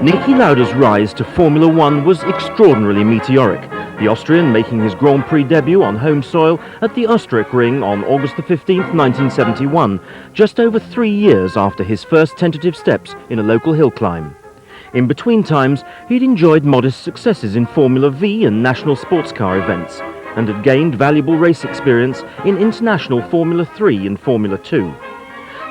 Niki Lauda's rise to Formula One was extraordinarily meteoric, the Austrian making his Grand Prix debut on home soil at the Ring on August the 15th, 1971, just over 3 years after his first tentative steps in a local hill climb. In between times, he'd enjoyed modest successes in Formula V and national sports car events, and had gained valuable race experience in international Formula 3 and Formula 2.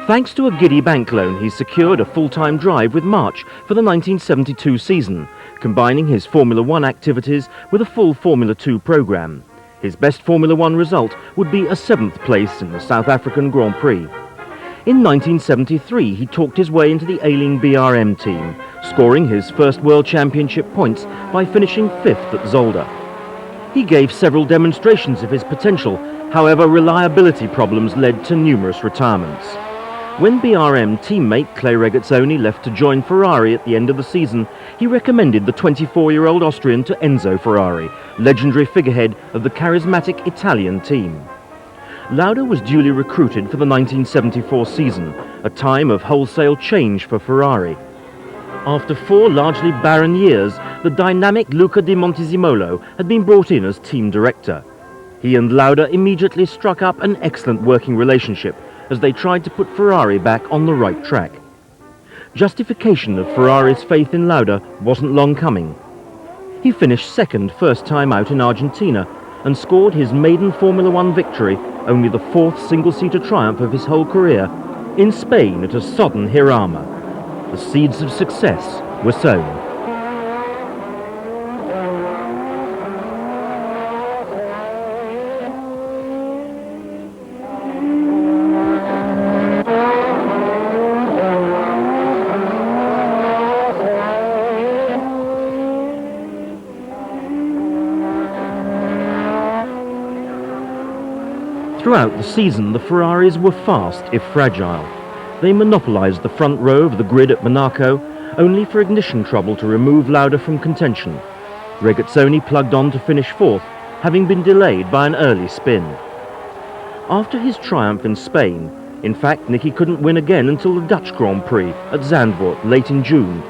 Thanks to a giddy bank loan, he secured a full-time drive with March for the 1972 season, combining his Formula 1 activities with a full Formula 2 programme. His best Formula 1 result would be a 7th place in the South African Grand Prix. In 1973, he talked his way into the ailing BRM team, scoring his first World Championship points by finishing 5th at Zolder. He gave several demonstrations of his potential, however reliability problems led to numerous retirements. When BRM teammate Clay Regazzoni left to join Ferrari at the end of the season, he recommended the 24-year-old Austrian to Enzo Ferrari, legendary figurehead of the charismatic Italian team. Lauda was duly recruited for the 1974 season, a time of wholesale change for Ferrari. After 4 largely barren years, the dynamic Luca di Montezemolo had been brought in as team director. He and Lauda immediately struck up an excellent working relationship as they tried to put Ferrari back on the right track. Justification of Ferrari's faith in Lauda wasn't long coming. He finished second first time out in Argentina and scored his maiden Formula 1 victory, only the 4th single-seater triumph of his whole career, in Spain at a sodden Hirama. The seeds of success were sown. Throughout the season, the Ferraris were fast, if fragile. They monopolised the front row of the grid at Monaco, only for ignition trouble to remove Lauda from contention. Regazzoni plugged on to finish 4th, having been delayed by an early spin. After his triumph in Spain, in fact, Niki couldn't win again until the Dutch Grand Prix at Zandvoort late in June,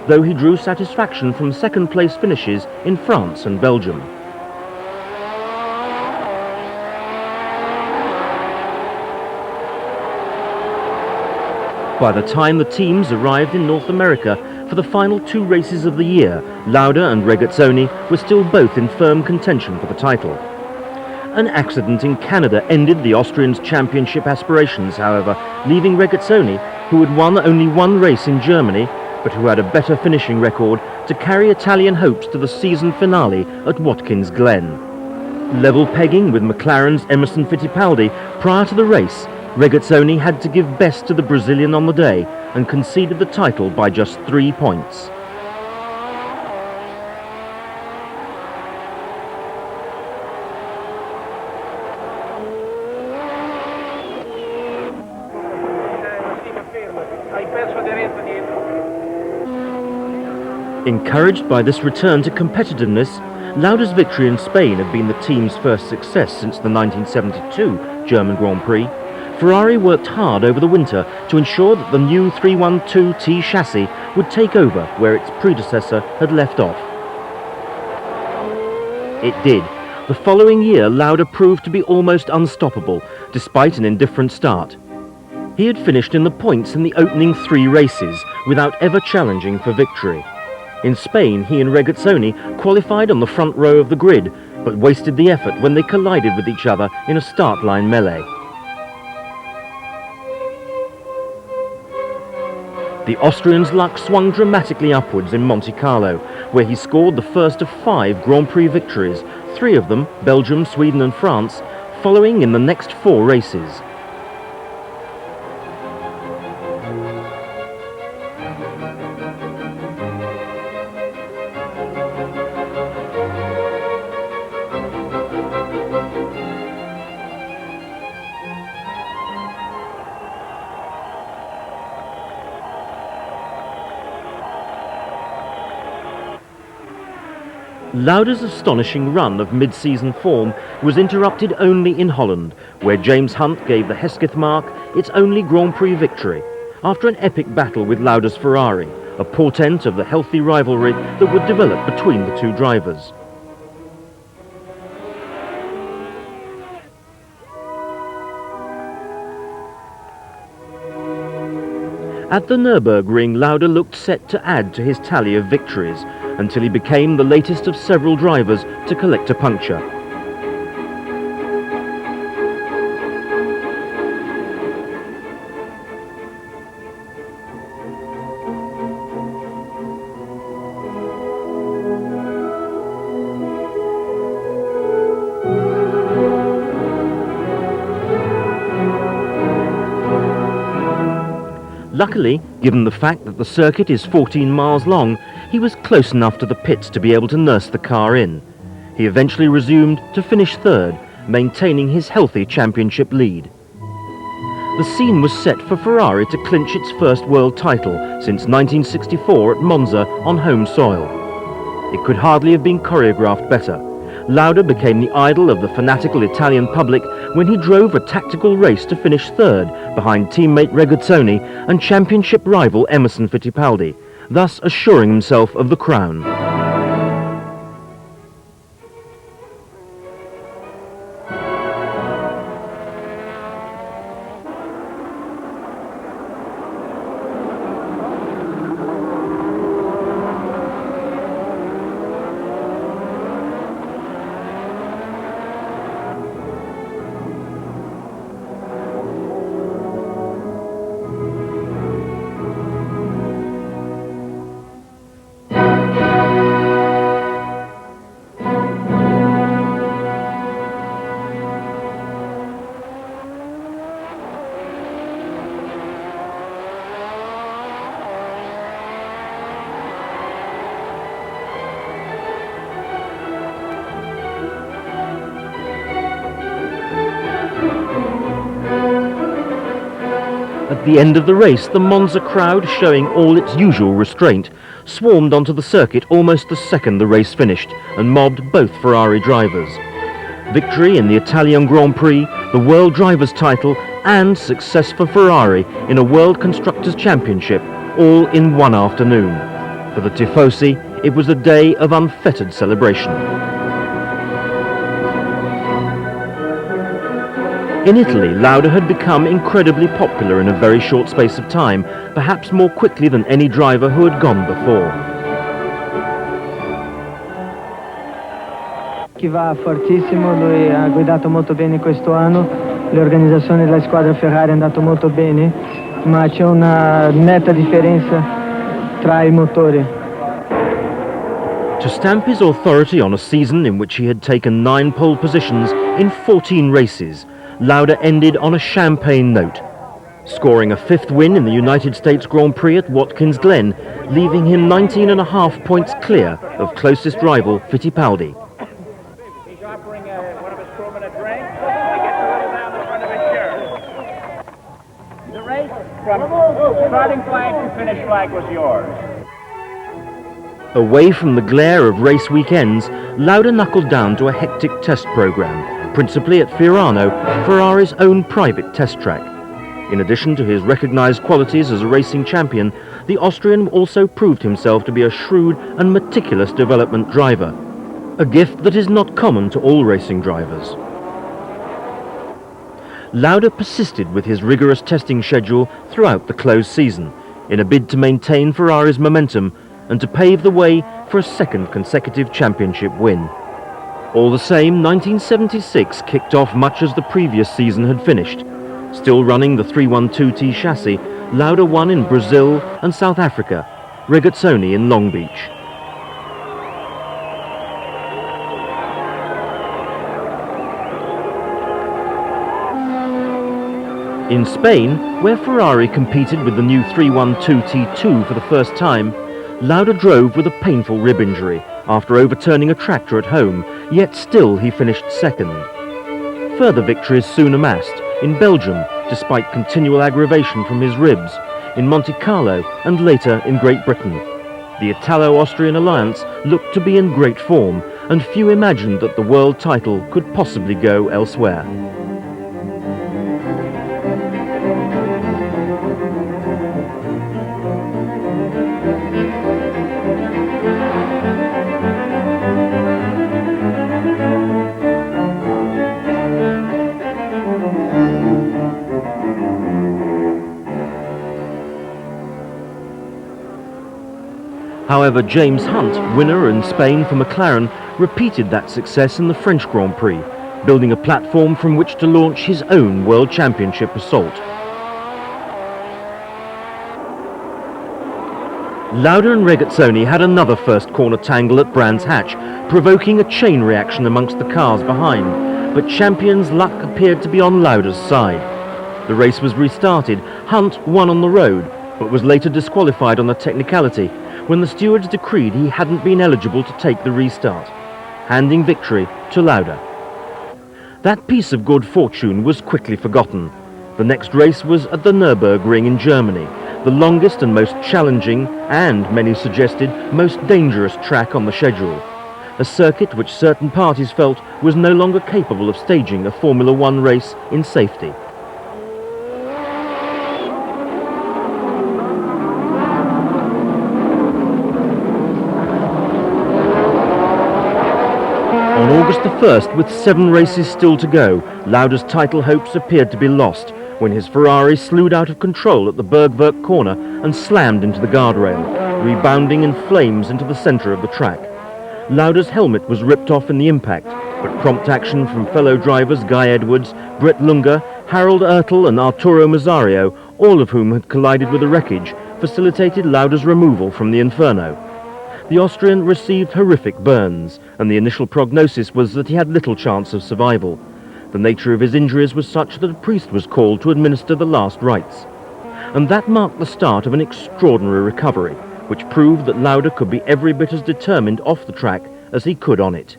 though he drew satisfaction from second-place finishes in France and Belgium. By the time the teams arrived in North America for the final 2 races of the year, Lauda and Regazzoni were still both in firm contention for the title. An accident in Canada ended the Austrians' championship aspirations, however, leaving Regazzoni, who had won only 1 race in Germany, but who had a better finishing record, to carry Italian hopes to the season finale at Watkins Glen. Level pegging with McLaren's Emerson Fittipaldi prior to the race, Regazzoni had to give best to the Brazilian on the day and conceded the title by just 3 points. Encouraged by this return to competitiveness, Lauda's victory in Spain had been the team's first success since the 1972 German Grand Prix. Ferrari worked hard over the winter to ensure that the new 312T chassis would take over where its predecessor had left off. It did. The following year, Lauda proved to be almost unstoppable, despite an indifferent start. He had finished in the points in the opening 3 races, without ever challenging for victory. In Spain, he and Regazzoni qualified on the front row of the grid, but wasted the effort when they collided with each other in a start line melee. The Austrian's luck swung dramatically upwards in Monte Carlo, where he scored the first of 5 Grand Prix victories, 3 of them, Belgium, Sweden and France, following in the next 4 races. Lauda's astonishing run of mid-season form was interrupted only in Holland, where James Hunt gave the Hesketh mark its only Grand Prix victory, after an epic battle with Lauda's Ferrari, a portent of the healthy rivalry that would develop between the two drivers. At the Nürburgring, Lauda looked set to add to his tally of victories, until he became the latest of several drivers to collect a puncture. Luckily, given the fact that the circuit is 14 miles long, he was close enough to the pits to be able to nurse the car in. He eventually resumed to finish third, maintaining his healthy championship lead. The scene was set for Ferrari to clinch its first world title since 1964 at Monza on home soil. It could hardly have been choreographed better. Lauda became the idol of the fanatical Italian public when he drove a tactical race to finish third behind teammate Regazzoni and championship rival Emerson Fittipaldi, thus assuring himself of the crown. At the end of the race, the Monza crowd, showing all its usual restraint, swarmed onto the circuit almost the second the race finished and mobbed both Ferrari drivers. Victory in the Italian Grand Prix, the World Drivers' title and success for Ferrari in a World Constructors' Championship, all in one afternoon. For the Tifosi, it was a day of unfettered celebration. In Italy, Lauda had become incredibly popular in a very short space of time, perhaps more quickly than any driver who had gone before. Chi va fortissimo, lui ha guidato molto bene questo anno, l'organizzazione della squadra Ferrari è andata molto bene, ma c'è una netta differenza tra i motori. To stamp his authority on a season in which he had taken 9 pole positions in 14 races, Lauda ended on a champagne note, scoring a 5th win in the United States Grand Prix at Watkins Glen, leaving him 19.5 points clear of closest rival Fittipaldi. He's offering one of his crewmen a drink. He gets a little down the front of his shirt. The race from starting flag to finish flag was yours. Away from the glare of race weekends, Lauda knuckled down to a hectic test program, principally at Fiorano, Ferrari's own private test track. In addition to his recognized qualities as a racing champion, the Austrian also proved himself to be a shrewd and meticulous development driver, a gift that is not common to all racing drivers. Lauda persisted with his rigorous testing schedule throughout the closed season, in a bid to maintain Ferrari's momentum and to pave the way for a second consecutive championship win. All the same, 1976 kicked off much as the previous season had finished. Still running the 312T chassis, Lauda won in Brazil and South Africa, Regazzoni in Long Beach. In Spain, where Ferrari competed with the new 312T2 for the first time, Lauda drove with a painful rib injury after overturning a tractor at home, yet still he finished second. Further victories soon amassed, in Belgium, despite continual aggravation from his ribs, in Monte Carlo and later in Great Britain. The Italo-Austrian alliance looked to be in great form, and few imagined that the world title could possibly go elsewhere. However, James Hunt, winner in Spain for McLaren, repeated that success in the French Grand Prix, building a platform from which to launch his own World Championship assault. Lauda and Regazzoni had another first corner tangle at Brands Hatch, provoking a chain reaction amongst the cars behind, but champions' luck appeared to be on Lauda's side. The race was restarted. Hunt won on the road, but was later disqualified on a technicality when the stewards decreed he hadn't been eligible to take the restart, handing victory to Lauda. That piece of good fortune was quickly forgotten. The next race was at the Nürburgring in Germany, the longest and most challenging and, many suggested, most dangerous track on the schedule. A circuit which certain parties felt was no longer capable of staging a Formula One race in safety. On August the 1st, with 7 races still to go, Lauda's title hopes appeared to be lost when his Ferrari slewed out of control at the Bergwerk corner and slammed into the guardrail, rebounding in flames into the centre of the track. Lauda's helmet was ripped off in the impact, but prompt action from fellow drivers Guy Edwards, Brett Lunger, Harold Ertl and Arturo Mazzario, all of whom had collided with the wreckage, facilitated Lauda's removal from the inferno. The Austrian received horrific burns, and the initial prognosis was that he had little chance of survival. The nature of his injuries was such that a priest was called to administer the last rites. And that marked the start of an extraordinary recovery, which proved that Lauda could be every bit as determined off the track as he could on it.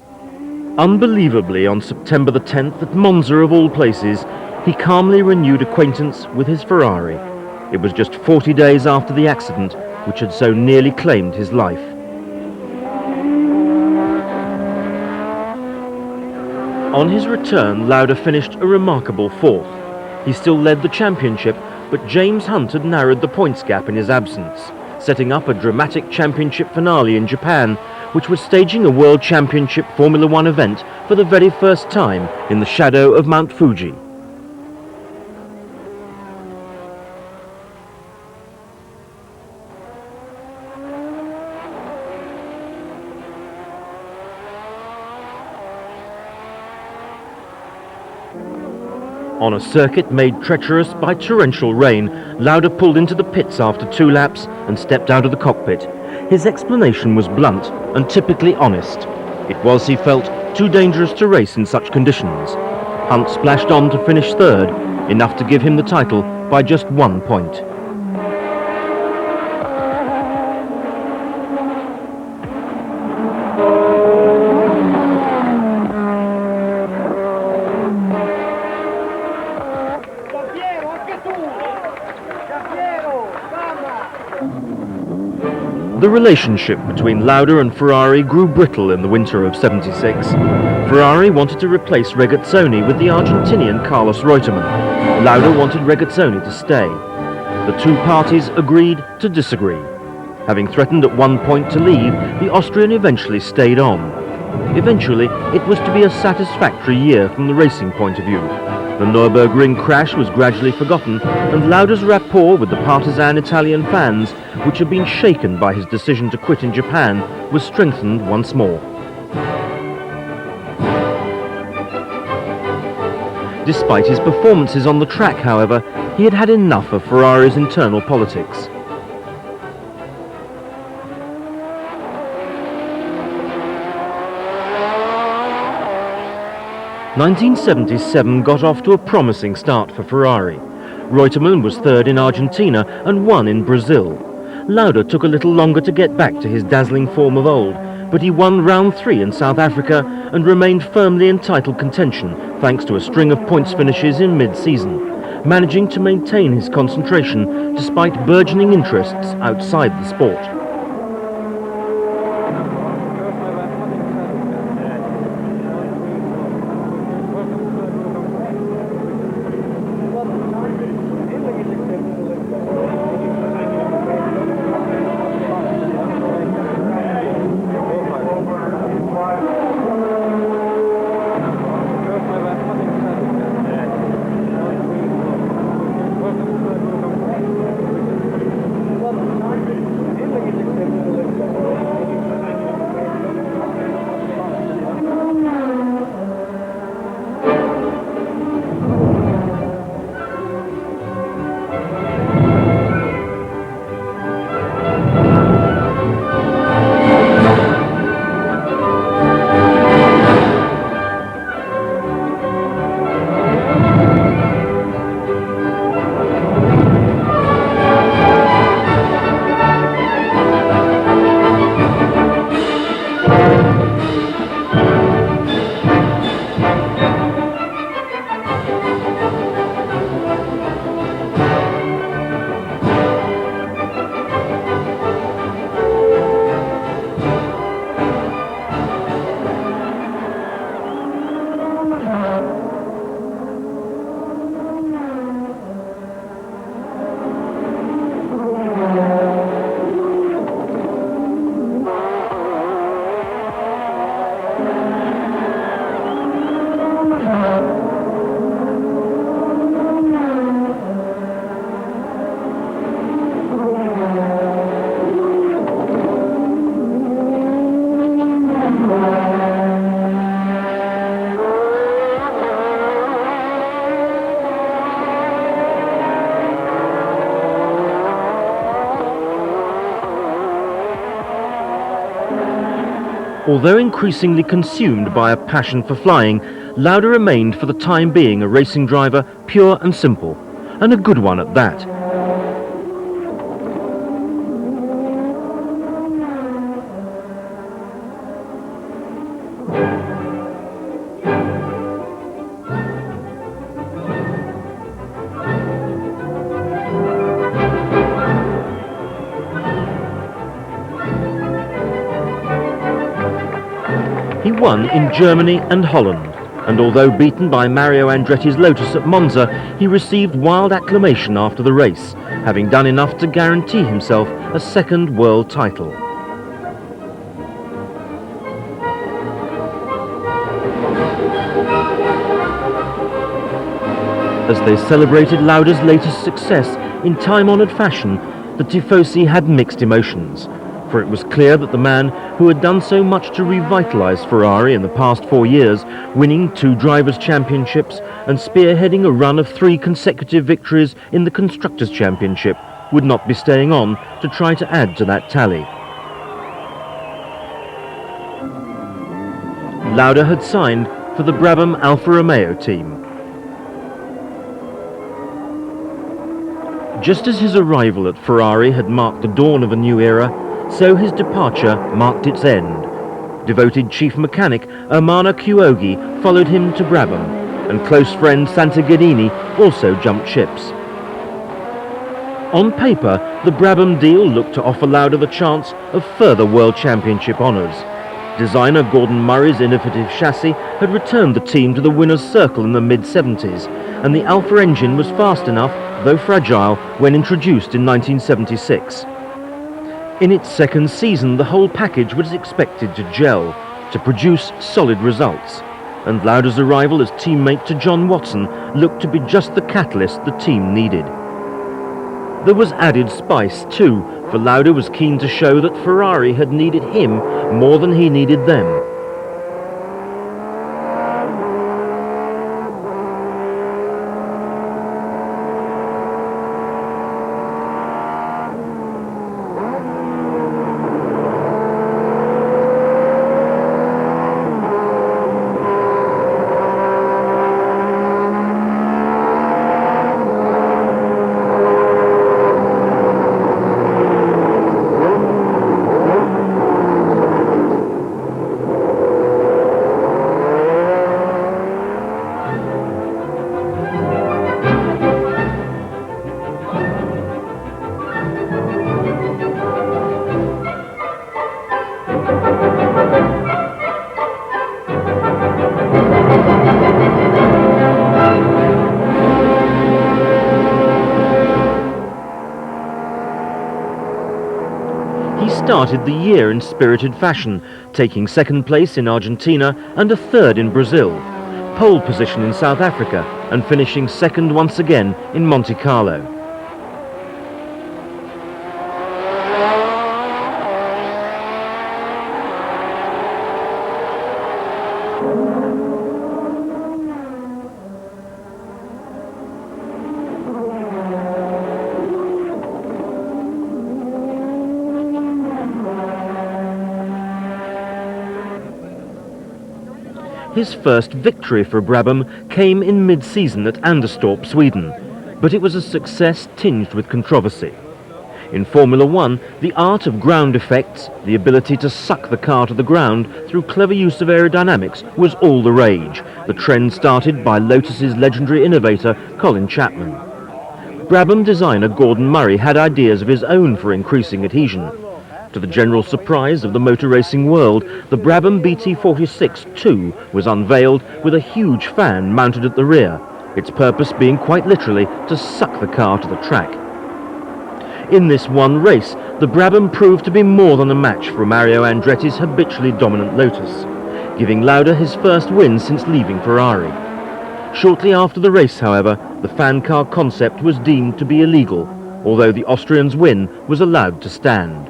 Unbelievably, on September the 10th, at Monza of all places, he calmly renewed acquaintance with his Ferrari. It was just 40 days after the accident which had so nearly claimed his life. On his return, Lauda finished a remarkable 4th. He still led the championship, but James Hunt had narrowed the points gap in his absence, setting up a dramatic championship finale in Japan, which was staging a World Championship Formula One event for the very first time in the shadow of Mount Fuji. On a circuit made treacherous by torrential rain, Lauda pulled into the pits after 2 laps and stepped out of the cockpit. His explanation was blunt and typically honest. It was, he felt, too dangerous to race in such conditions. Hunt splashed on to finish 3rd, enough to give him the title by just 1 point. The relationship between Lauda and Ferrari grew brittle in the winter of '76. Ferrari wanted to replace Regazzoni with the Argentinian Carlos Reutemann. Lauda wanted Regazzoni to stay. The two parties agreed to disagree. Having threatened at one point to leave, the Austrian eventually stayed on. Eventually, it was to be a satisfactory year from the racing point of view. The Nürburgring crash was gradually forgotten, and Lauda's rapport with the partisan Italian fans, which had been shaken by his decision to quit in Japan, was strengthened once more. Despite his performances on the track, however, he had had enough of Ferrari's internal politics. '77 got off to a promising start for Ferrari. Reutemann was 3rd in Argentina and won in Brazil. Lauda took a little longer to get back to his dazzling form of old, but he won round 3 in South Africa and remained firmly in title contention thanks to a string of points finishes in mid-season, managing to maintain his concentration despite burgeoning interests outside the sport. Although increasingly consumed by a passion for flying, Lauda remained for the time being a racing driver, pure and simple, and a good one at that. He won in Germany and Holland, and although beaten by Mario Andretti's Lotus at Monza, he received wild acclamation after the race, having done enough to guarantee himself a second world title. As they celebrated Lauda's latest success in time-honoured fashion, the Tifosi had mixed emotions. For it was clear that the man who had done so much to revitalise Ferrari in the past 4 years, winning 2 Drivers' Championships and spearheading a run of 3 consecutive victories in the Constructors' Championship, would not be staying on to try to add to that tally. Lauda had signed for the Brabham Alfa Romeo team. Just as his arrival at Ferrari had marked the dawn of a new era, so his departure marked its end. Devoted chief mechanic Ermanno Chioggi followed him to Brabham, and close friend Santagadini also jumped ships. On paper, the Brabham deal looked to offer Lauda the chance of further World Championship honours. Designer Gordon Murray's innovative chassis had returned the team to the winner's circle in the mid-70s, and the Alfa engine was fast enough, though fragile, when introduced in 1976. In its second season, the whole package was expected to gel, to produce solid results, and Lauda's arrival as teammate to John Watson looked to be just the catalyst the team needed. There was added spice too, for Lauda was keen to show that Ferrari had needed him more than he needed them. He started the year in spirited fashion, taking second place in Argentina and a third in Brazil, pole position in South Africa, and finishing second once again in Monte Carlo. His first victory for Brabham came in mid-season at Anderstorp, Sweden, but it was a success tinged with controversy. In Formula One, the art of ground effects, the ability to suck the car to the ground through clever use of aerodynamics, was all the rage, the trend started by Lotus's legendary innovator Colin Chapman. Brabham designer Gordon Murray had ideas of his own for increasing adhesion. To the general surprise of the motor racing world, the Brabham BT46-2 was unveiled with a huge fan mounted at the rear, its purpose being quite literally to suck the car to the track. In this one race, the Brabham proved to be more than a match for Mario Andretti's habitually dominant Lotus, giving Lauda his first win since leaving Ferrari. Shortly after the race, however, the fan car concept was deemed to be illegal, although the Austrian's win was allowed to stand.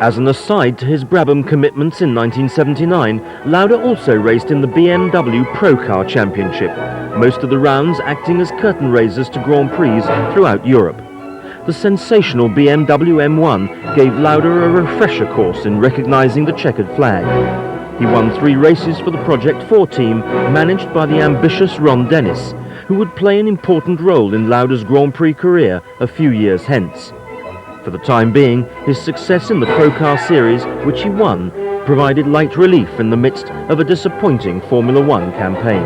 As an aside to his Brabham commitments in 1979, Lauda also raced in the BMW Pro Car Championship, most of the rounds acting as curtain raisers to Grand Prix throughout Europe. The sensational BMW M1 gave Lauda a refresher course in recognising the checkered flag. He won 3 races for the Project 4 team, managed by the ambitious Ron Dennis, who would play an important role in Lauda's Grand Prix career a few years hence. For the time being, his success in the Pro Car Series, which he won, provided light relief in the midst of a disappointing Formula One campaign.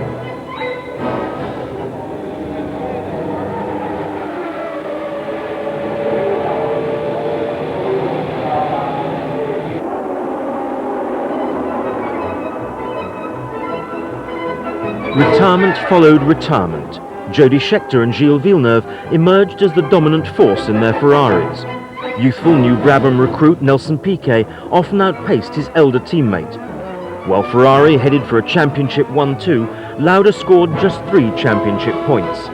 Retirement followed retirement. Jody Scheckter and Gilles Villeneuve emerged as the dominant force in their Ferraris. Youthful new Brabham recruit Nelson Piquet often outpaced his elder teammate. While Ferrari headed for a championship 1-2, Lauda scored just 3 championship points.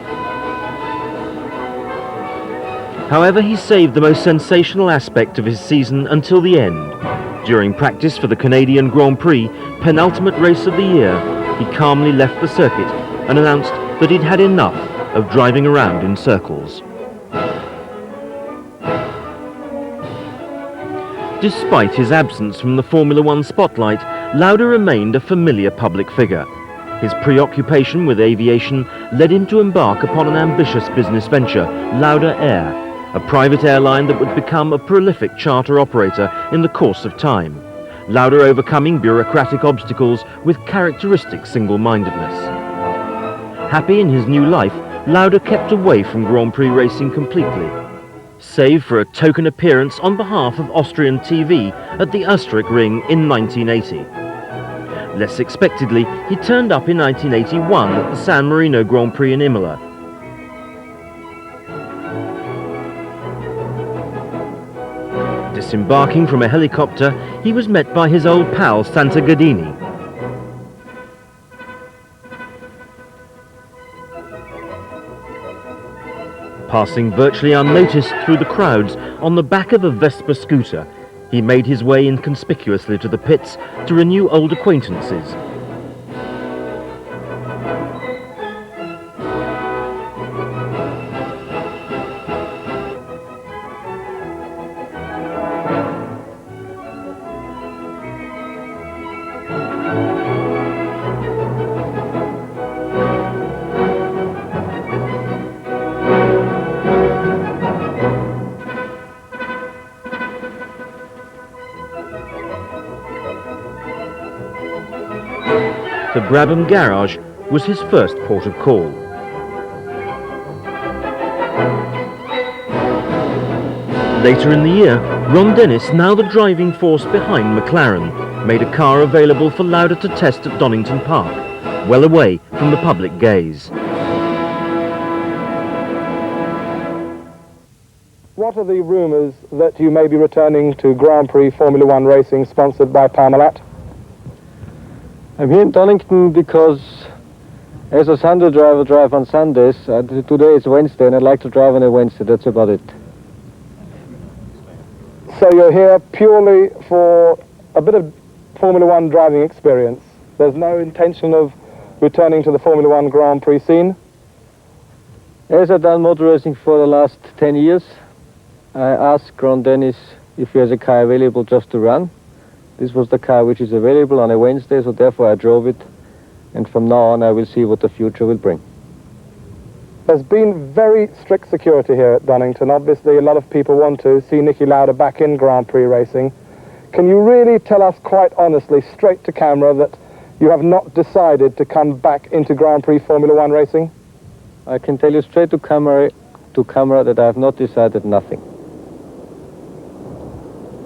However, he saved the most sensational aspect of his season until the end. During practice for the Canadian Grand Prix, penultimate race of the year, he calmly left the circuit and announced that he'd had enough of driving around in circles. Despite his absence from the Formula One spotlight, Lauda remained a familiar public figure. His preoccupation with aviation led him to embark upon an ambitious business venture, Lauda Air, a private airline that would become a prolific charter operator in the course of time, Lauda overcoming bureaucratic obstacles with characteristic single-mindedness. Happy in his new life, Lauda kept away from Grand Prix racing completely, save for a token appearance on behalf of Austrian TV at the Oostenrijk Ring in 1980. Less expectedly, he turned up in 1981 at the San Marino Grand Prix in Imola. Disembarking from a helicopter, he was met by his old pal Santa Gadini. Passing virtually unnoticed through the crowds on the back of a Vespa scooter, he made his way inconspicuously to the pits to renew old acquaintances. The Brabham garage was his first port of call. Later in the year, Ron Dennis, now the driving force behind McLaren, made a car available for Lauda to test at Donington Park, well away from the public gaze. What are the rumours that you may be returning to Grand Prix Formula One racing sponsored by Parmalat? I'm here in Donington because as a Sunday driver, I drive on Sundays. Today is Wednesday and I'd like to drive on a Wednesday, that's about it. So you're here purely for a bit of Formula One driving experience. There's no intention of returning to the Formula One Grand Prix scene? As I've done motor racing for the last 10 years, I asked Ron Dennis if he has a car available just to run. This was the car which is available on a Wednesday, so therefore I drove it. And from now on, I will see what the future will bring. There's been very strict security here at Donington. Obviously, a lot of people want to see Niki Lauda back in Grand Prix racing. Can you really tell us quite honestly, straight to camera, that you have not decided to come back into Grand Prix Formula One racing? I can tell you straight to camera that I have not decided nothing.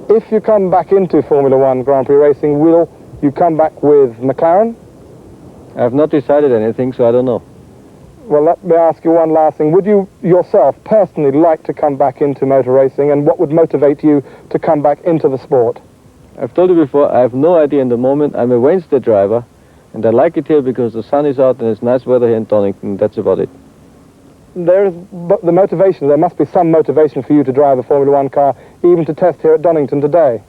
If you come back into Formula One Grand Prix racing, will you come back with McLaren? I have not decided anything, so I don't know. Well, let me ask you one last thing. Would you yourself personally like to come back into motor racing, and what would motivate you to come back into the sport? I've told you before, I have no idea in the moment. I'm a Wednesday driver, and I like it here because the sun is out and it's nice weather here in Donington. That's about it. There is but the motivation. There must be some motivation for you to drive a Formula One car, even to test here at Donington today.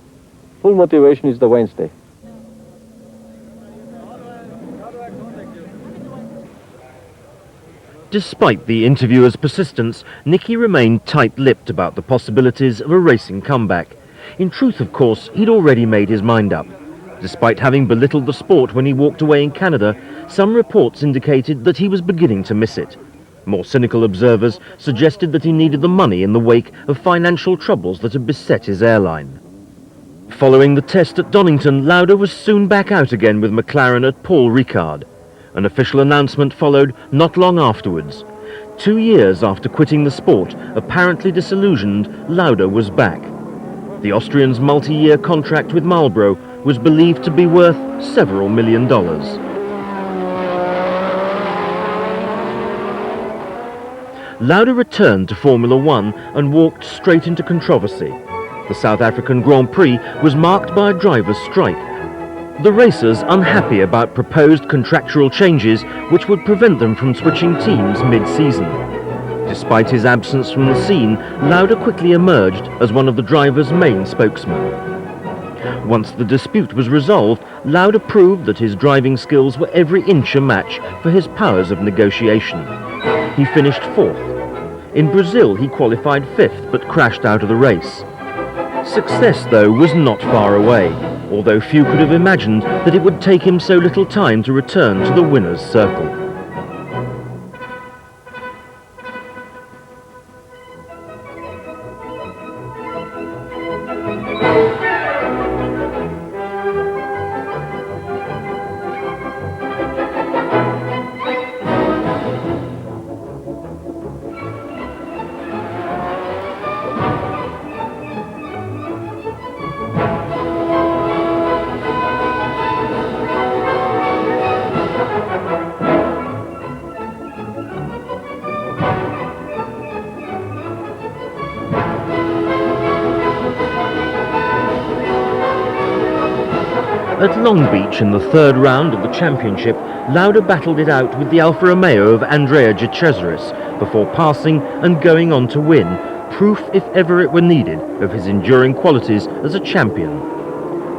Full motivation is the Wednesday. Despite the interviewer's persistence, Niki remained tight-lipped about the possibilities of a racing comeback. In truth, of course, he'd already made his mind up. Despite having belittled the sport when he walked away in Canada, some reports indicated that he was beginning to miss it. More cynical observers suggested that he needed the money in the wake of financial troubles that had beset his airline. Following the test at Donington, Lauda was soon back out again with McLaren at Paul Ricard. An official announcement followed not long afterwards. 2 years after quitting the sport, apparently disillusioned, Lauda was back. The Austrian's multi-year contract with Marlboro was believed to be worth several $1 million. Lauda returned to Formula One and walked straight into controversy. The South African Grand Prix was marked by a driver's strike. The racers unhappy about proposed contractual changes which would prevent them from switching teams mid-season. Despite his absence from the scene, Lauda quickly emerged as one of the drivers' main spokesmen. Once the dispute was resolved, Lauda proved that his driving skills were every inch a match for his powers of negotiation. He finished 4th. In Brazil, he qualified 5th but crashed out of the race. Success, though, was not far away, although few could have imagined that it would take him so little time to return to the winner's circle. At Long Beach in the 3rd round of the championship, Lauda battled it out with the Alfa Romeo of Andrea de Cesaris before passing and going on to win, proof if ever it were needed of his enduring qualities as a champion.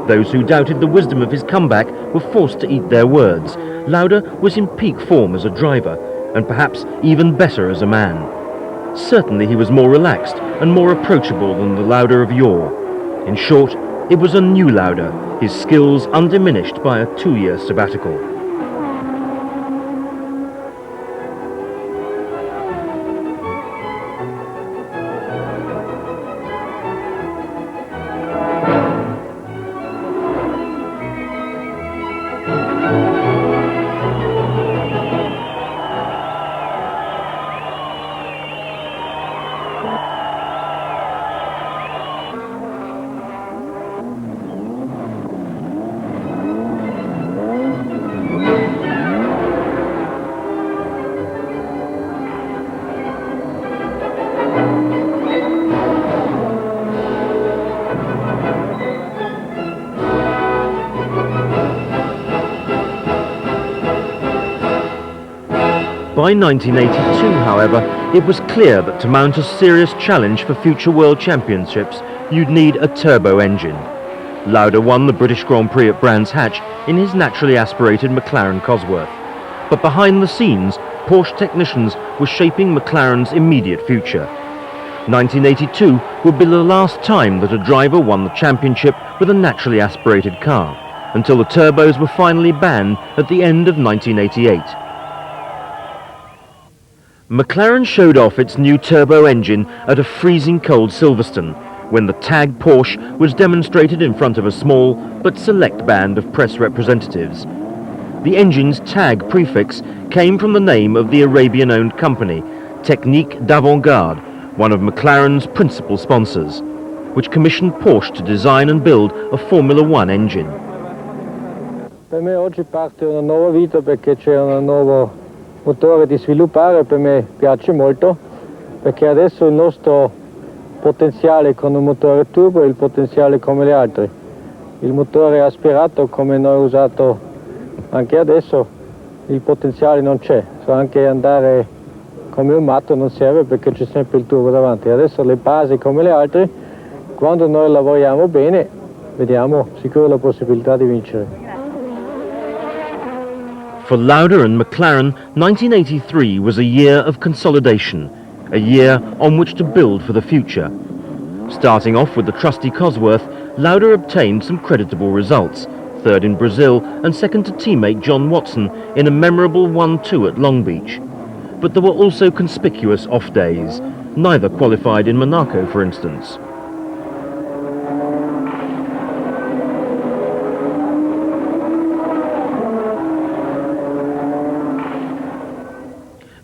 Those who doubted the wisdom of his comeback were forced to eat their words. Lauda was in peak form as a driver, and perhaps even better as a man. Certainly he was more relaxed and more approachable than the Lauda of yore. In short, it was a new Lauda, his skills undiminished by a 2-year sabbatical. By 1982, however, it was clear that to mount a serious challenge for future World Championships, you'd need a turbo engine. Lauda won the British Grand Prix at Brands Hatch in his naturally aspirated McLaren Cosworth. But behind the scenes, Porsche technicians were shaping McLaren's immediate future. 1982 would be the last time that a driver won the championship with a naturally aspirated car, until the turbos were finally banned at the end of 1988. McLaren showed off its new turbo engine at a freezing cold Silverstone, when the tag Porsche was demonstrated in front of a small but select band of press representatives. The engine's TAG prefix came from the name of the Arabian-owned company, Technique d'Avant-Garde, one of McLaren's principal sponsors, which commissioned Porsche to design and build a Formula One engine. Per me oggi parte una nuova vita perché c'è un nuovo motore di sviluppare, per me piace molto, perché adesso il nostro potenziale con un motore turbo è il potenziale come gli altri. Il motore aspirato come noi usato anche adesso, il potenziale non c'è, so anche andare come un matto non serve perché c'è sempre il turbo davanti. Adesso le basi come le altre, quando noi lavoriamo bene, vediamo sicuro la possibilità di vincere. For Lauda and McLaren, 1983 was a year of consolidation, a year on which to build for the future. Starting off with the trusty Cosworth, Lauda obtained some creditable results, third in Brazil and second to teammate John Watson in a memorable 1-2 at Long Beach. But there were also conspicuous off days. Neither qualified in Monaco, for instance.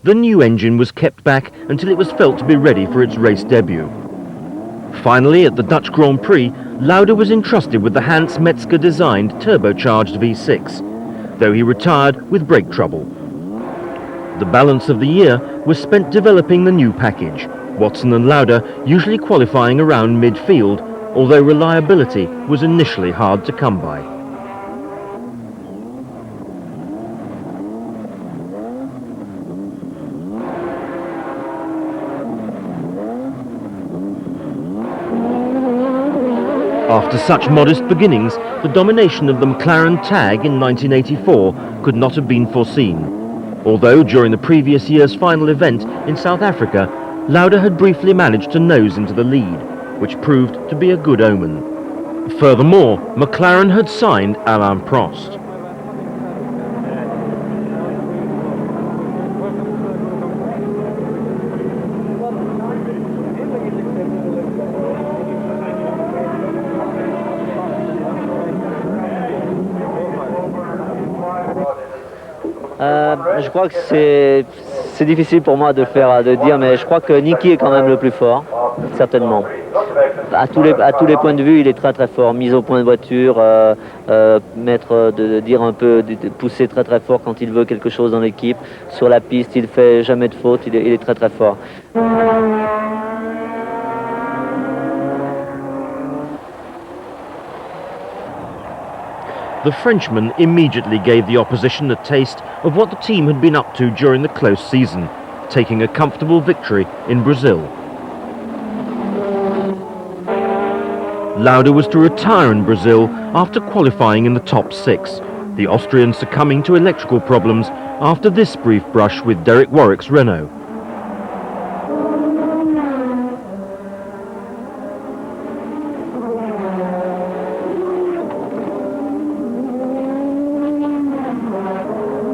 The new engine was kept back until it was felt to be ready for its race debut. Finally, at the Dutch Grand Prix, Lauda was entrusted with the Hans Metzger-designed turbocharged V6, though he retired with brake trouble. The balance of the year was spent developing the new package, Watson and Lauda usually qualifying around midfield, although reliability was initially hard to come by. After such modest beginnings, the domination of the McLaren TAG in 1984 could not have been foreseen, although during the previous year's final event in South Africa, Lauda had briefly managed to nose into the lead, which proved to be a good omen. Furthermore, McLaren had signed Alain Prost. Je crois que c'est difficile pour moi de dire, mais je crois que Niki est quand même le plus fort, certainement. À tous les points de vue, il est très très fort. Mise au point de voiture, dire un peu, de pousser très très fort quand il veut quelque chose dans l'équipe. Sur la piste, il fait jamais de faute, il est très très fort. The Frenchman immediately gave the opposition a taste of what the team had been up to during the close season, taking a comfortable victory in Brazil. Lauda was to retire in Brazil after qualifying in the top 6, the Austrian succumbing to electrical problems after this brief brush with Derek Warwick's Renault.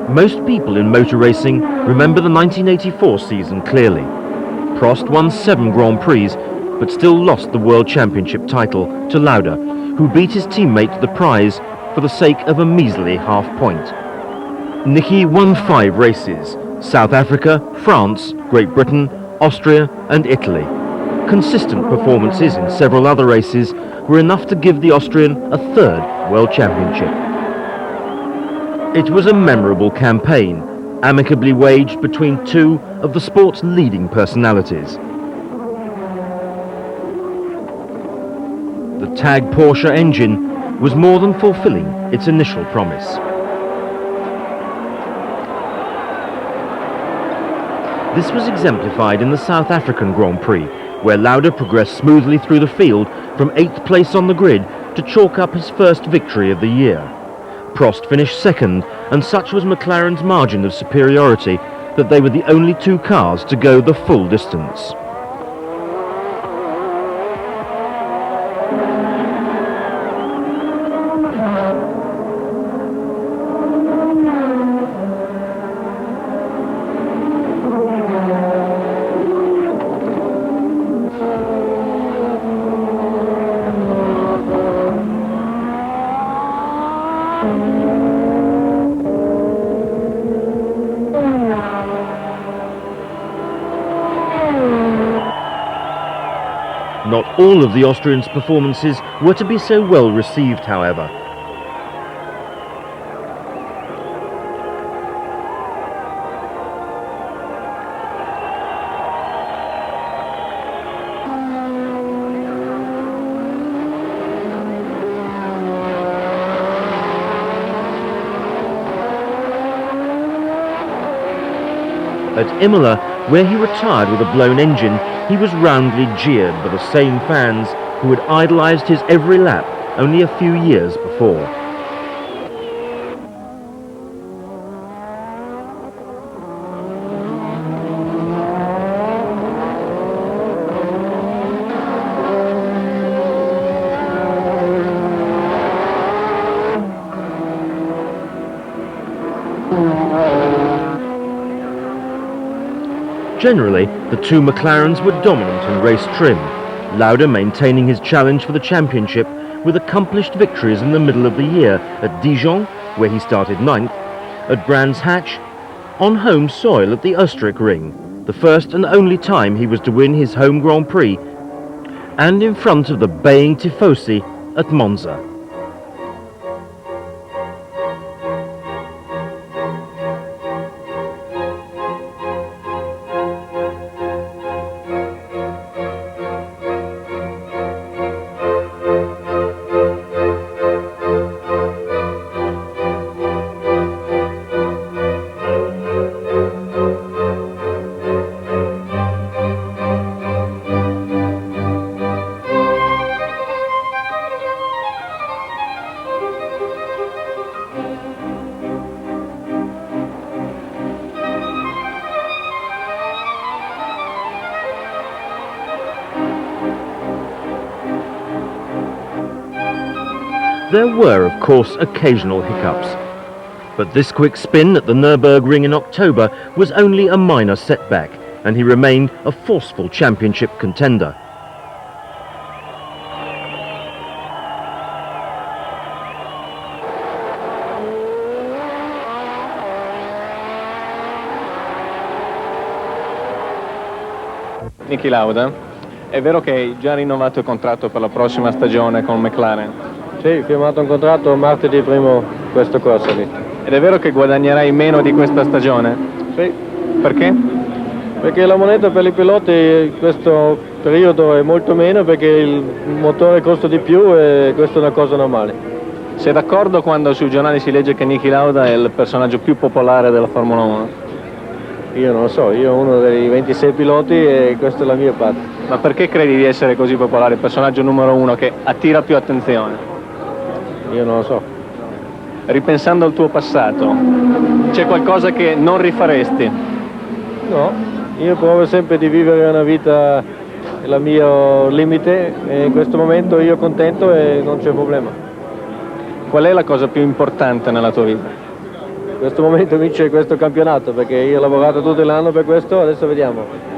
Most people in motor racing remember the 1984 season clearly. Prost won 7 Grand Prix, but still lost the World Championship title to Lauda, who beat his teammate to the prize for the sake of a measly half point. Niki won 5 races: South Africa, France, Great Britain, Austria and Italy. Consistent performances in several other races were enough to give the Austrian a 3rd World Championship. It was a memorable campaign, amicably waged between 2 of the sport's leading personalities. The TAG Porsche engine was more than fulfilling its initial promise. This was exemplified in the South African Grand Prix, where Lauda progressed smoothly through the field from 8th place on the grid to chalk up his first victory of the year. Prost finished 2nd, and such was McLaren's margin of superiority that they were the only 2 cars to go the full distance. Not all of the Austrians' performances were to be so well received, however. At Imola, where he retired with a blown engine, he was roundly jeered by the same fans who had idolised his every lap only a few years before. Generally, the two McLarens were dominant in race trim, Lauda maintaining his challenge for the championship with accomplished victories in the middle of the year at Dijon, where he started 9th, at Brands Hatch, on home soil at the Ostrich Ring, the first and only time he was to win his home Grand Prix, and in front of the baying tifosi at Monza. There were, of course, occasional hiccups, but this quick spin at the Nürburgring in October was only a minor setback, and he remained a forceful championship contender. Niki Lauda, è vero che hai già rinnovato il contratto per la prossima stagione con McLaren? Sì, ho firmato un contratto martedì primo questo corso lì. Ed è vero che guadagnerai meno di questa stagione? Sì, Perché? perché la moneta per i piloti in questo periodo è molto meno perché il motore costa di più e questa è una cosa normale. Sei d'accordo quando sui giornali si legge che Niki Lauda è il personaggio più popolare della Formula 1? Io non lo so, io ho uno dei 26 piloti e questa è la mia parte. Ma perché credi di essere così popolare, il personaggio numero 1 che attira più attenzione? Io non lo so. Ripensando al tuo passato, c'è qualcosa che non rifaresti? No, io provo sempre di vivere una vita al mio limite e in questo momento io contento e non c'è problema. Qual è la cosa più importante nella tua vita? In questo momento vince questo campionato perché io ho lavorato tutto l'anno per questo, adesso vediamo.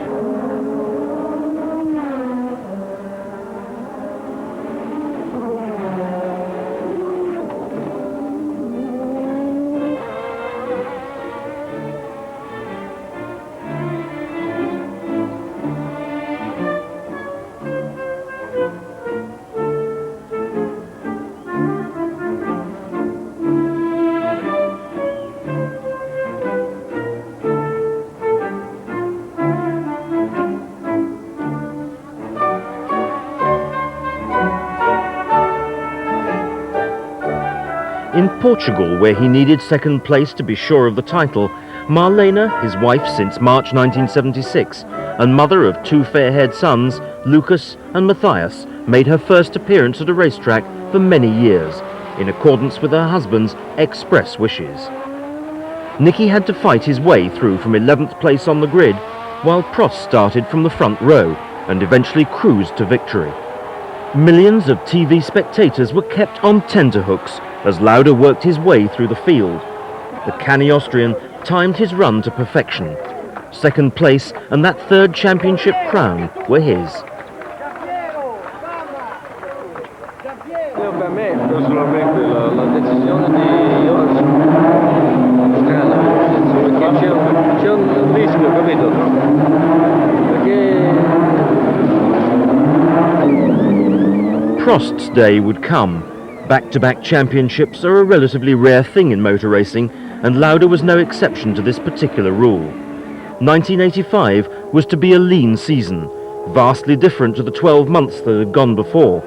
In Portugal, where he needed second place to be sure of the title, Marlena, his wife since March 1976, and mother of two fair-haired sons, Lucas and Matthias, made her first appearance at a racetrack for many years, in accordance with her husband's express wishes. Niki had to fight his way through from 11th place on the grid, while Prost started from the front row and eventually cruised to victory. Millions of TV spectators were kept on tenterhooks as Lauda worked his way through the field. The canny Austrian timed his run to perfection. Second place and that third championship crown were his. Per me personalmente la decisione di oggi strana, perché c'è un rischio, capito? Perché Prost's day would come. Back-to-back championships are a relatively rare thing in motor racing, and Lauda was no exception to this particular rule. 1985 was to be a lean season, vastly different to the 12 months that had gone before.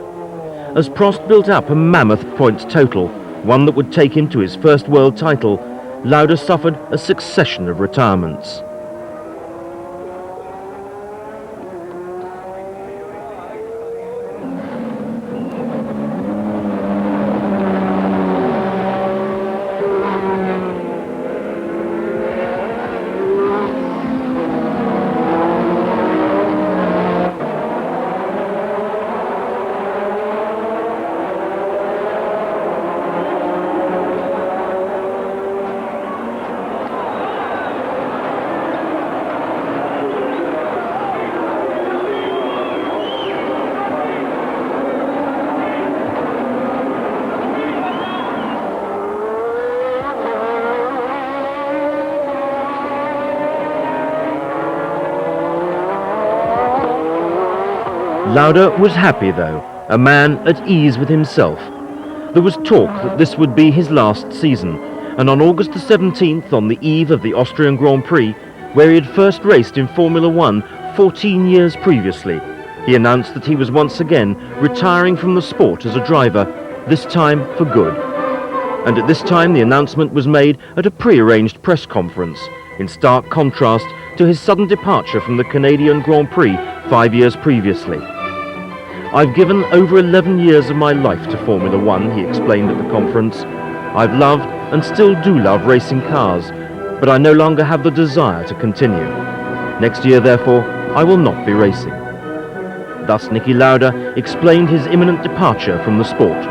As Prost built up a mammoth points total, one that would take him to his first world title, Lauda suffered a succession of retirements. Lauda was happy though, a man at ease with himself. There was talk that this would be his last season, and on August the 17th, on the eve of the Austrian Grand Prix, where he had first raced in Formula One 14 years previously, he announced that he was once again retiring from the sport as a driver, this time for good. And at this time the announcement was made at a pre-arranged press conference, in stark contrast to his sudden departure from the Canadian Grand Prix 5 years previously. "I've given over 11 years of my life to Formula One," he explained at the conference. "I've loved and still do love racing cars, but I no longer have the desire to continue. Next year, therefore, I will not be racing." Thus Niki Lauda explained his imminent departure from the sport.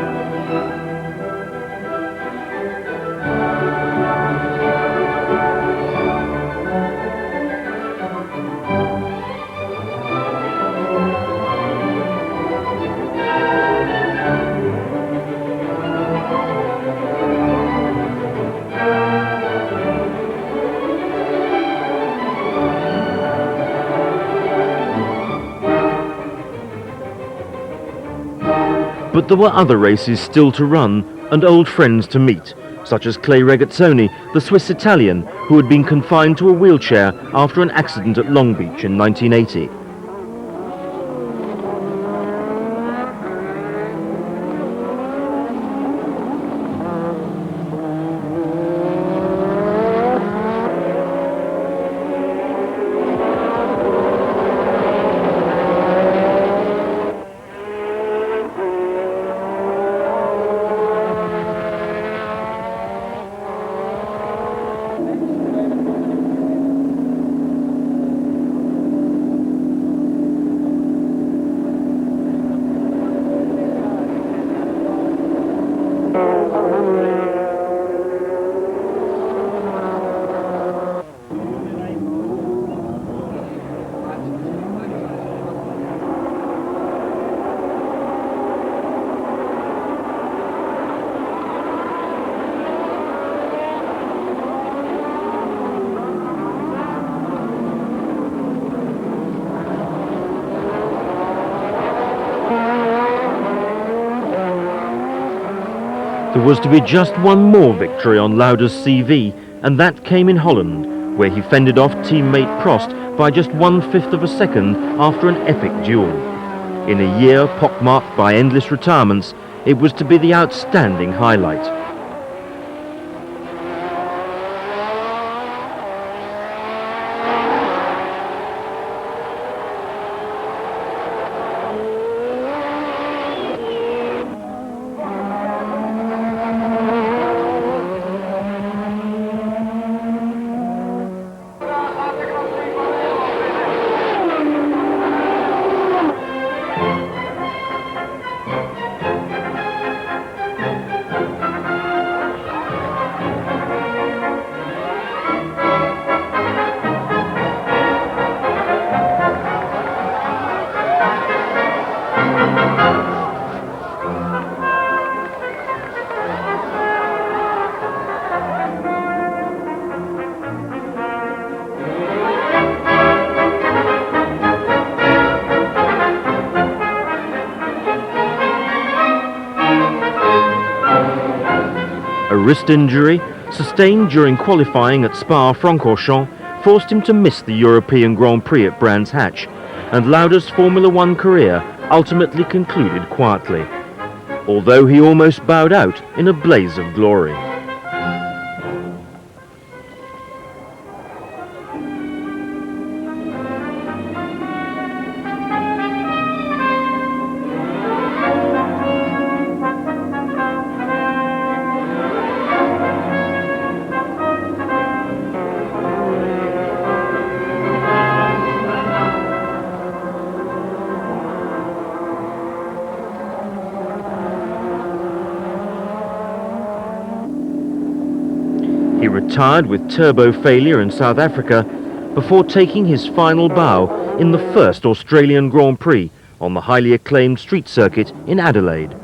But there were other races still to run and old friends to meet, such as Clay Regazzoni, the Swiss Italian, who had been confined to a wheelchair after an accident at Long Beach in 1980. There was to be just one more victory on Lauda's CV, and that came in Holland, where he fended off teammate Prost by just 1/5 of a second after an epic duel. In a year pockmarked by endless retirements, it was to be the outstanding highlight. A wrist injury, sustained during qualifying at Spa-Francorchamps, forced him to miss the European Grand Prix at Brands Hatch, and Lauda's Formula One career ultimately concluded quietly, although he almost bowed out in a blaze of glory. He retired with turbo failure in South Africa before taking his final bow in the first Australian Grand Prix on the highly acclaimed street circuit in Adelaide.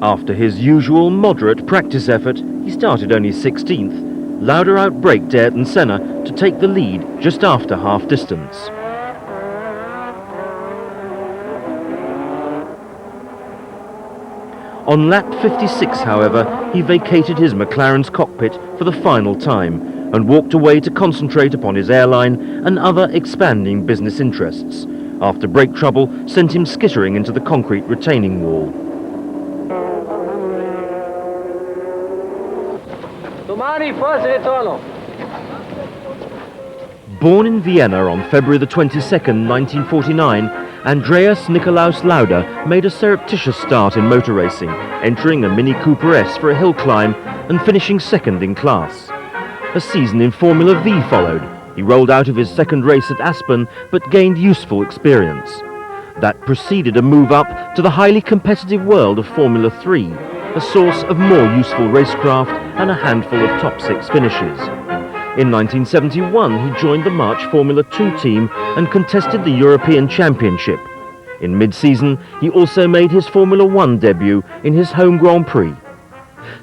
After his usual moderate practice effort, he started only 16th. Lauda outbraked Ayrton Senna to take the lead just after half distance. On lap 56, however, he vacated his McLaren's cockpit for the final time and walked away to concentrate upon his airline and other expanding business interests, after brake trouble sent him skittering into the concrete retaining wall. Born in Vienna on February the 22nd, 1949, Andreas Nikolaus Lauda made a surreptitious start in motor racing, entering a Mini Cooper S for a hill climb and finishing second in class. A season in Formula V followed. He rolled out of his second race at Aspen, but gained useful experience. That preceded a move up to the highly competitive world of Formula 3, a source of more useful racecraft and a handful of top six finishes. In 1971, he joined the March Formula 2 team and contested the European Championship. In mid-season, he also made his Formula 1 debut in his home Grand Prix.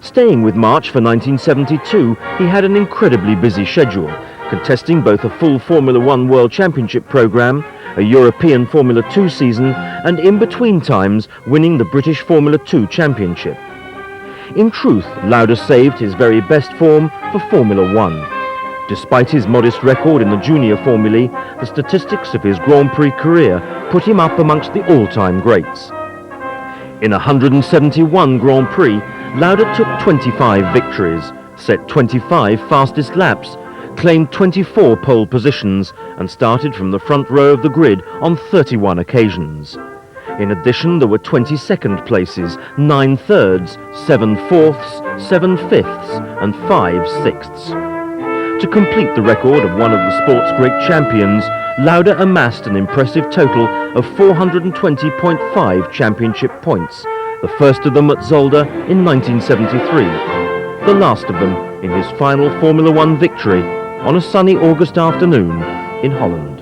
Staying with March for 1972, he had an incredibly busy schedule, contesting both a full Formula 1 World Championship programme, a European Formula 2 season, and in between times winning the British Formula 2 Championship. In truth, Lauda saved his very best form for Formula 1. Despite his modest record in the junior formulae, the statistics of his Grand Prix career put him up amongst the all-time greats. In 171 Grand Prix, Lauda took 25 victories, set 25 fastest laps, claimed 24 pole positions, and started from the front row of the grid on 31 occasions. In addition, there were 22nd places, 9 thirds, 7 fourths, 7 fifths, and 5 sixths. To complete the record of one of the sport's great champions, Lauda amassed an impressive total of 420.5 championship points, the first of them at Zolder in 1973, the last of them in his final Formula 1 victory on a sunny August afternoon in Holland.